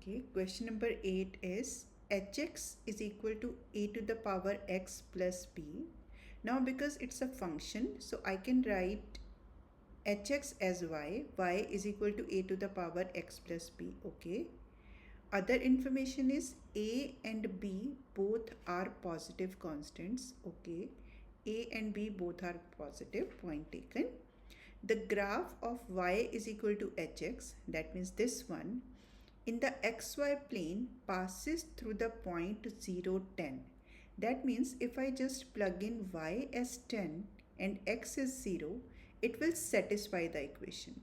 Okay, question number 8 is hx is equal to a to the power x plus b. Now because it's a function, so I can write hx as y is equal to a to the power x plus b. Okay. Other information is a and b both are positive constants. Okay. A and b both are positive, point taken. The graph of y is equal to hx, that means this one, in the xy plane passes through the point 0, 10. That means if I just plug in y as 10 and x is 0, it will satisfy the equation.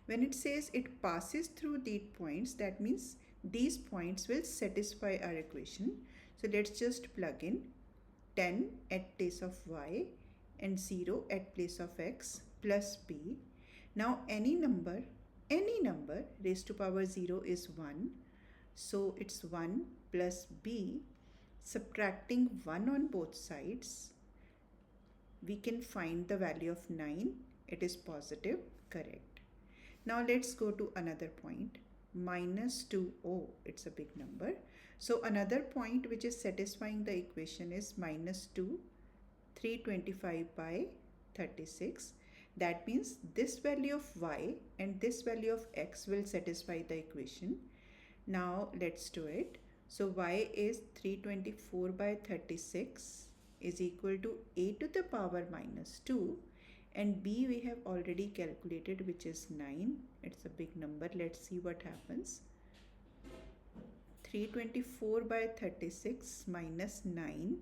When it says it passes through these points, that means these points will satisfy our equation. So let's just plug in 10 at place of y and 0 at place of x plus b. Now any number raised to power 0 is 1. So it's 1 plus b. Subtracting 1 on both sides, we can find the value of 9. It is positive, correct. Now let's go to another point. Minus 2, oh, it's a big number. So another point which is satisfying the equation is minus 2, 325 by 36. That means this value of y and this value of x will satisfy the equation. Now let's do it. So y is 324 by 36 is equal to a to the power minus 2, and b we have already calculated, which is 9. It's a big number. Let's see what happens. 324 by 36 minus 9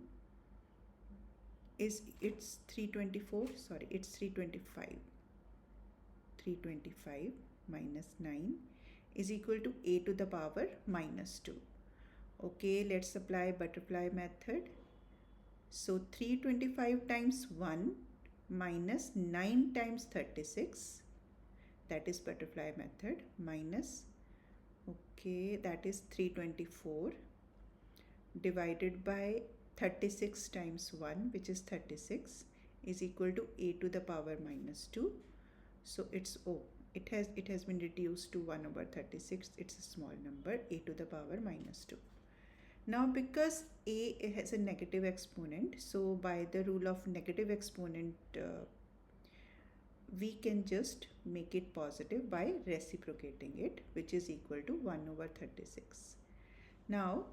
is, it's 325 minus 9 is equal to a to the power minus 2. Okay, let's apply butterfly method. So 325 times 1 minus 9 times 36, that is butterfly method, minus, okay, that is 324 divided by 36 times 1, which is 36, is equal to a to the power minus 2. So it's it has been reduced to 1 over 36. It's a small number, a to the power minus 2. Now because a has a negative exponent, so by the rule of negative exponent, we can just make it positive by reciprocating it, which is equal to 1 over 36. Now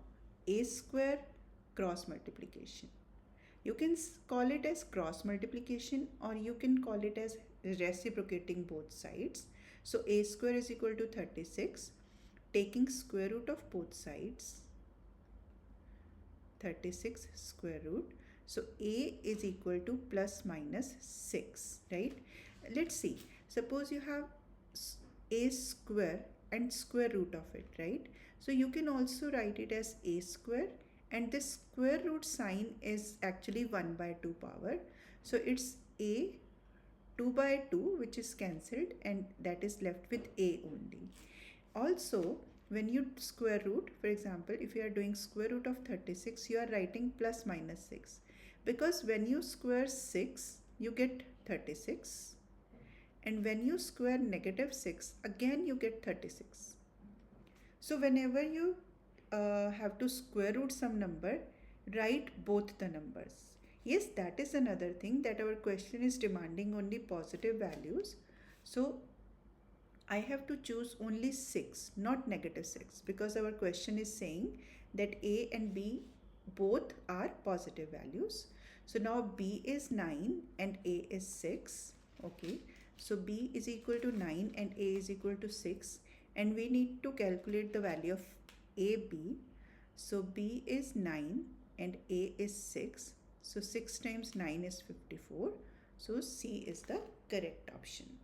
a square cross multiplication. You can call it as cross multiplication, or you can call it as reciprocating both sides. So a square is equal to 36, taking square root of both sides, 36 square root. So a is equal to plus minus 6, right? Let's see. Suppose you have a square and square root of it, right? So you can also write it as a square, and this square root sign is actually 1 by 2 power. So it's a 2 by 2, which is cancelled, and that is left with a only. Also, when you square root, for example, if you are doing square root of 36, you are writing plus minus 6. Because when you square 6, you get 36. And when you square negative 6, again you get 36. So whenever you have to square root some number, write both the numbers. Yes, that is another thing, that our question is demanding only positive values. So I have to choose only 6, not negative 6, because our question is saying that a and b both are positive values. So now b is 9 and a is 6. Okay, so b is equal to 9 and a is equal to 6, and we need to calculate the value of ab. So b is 9 and a is 6. So 6 times 9 is 54. So C is the correct option.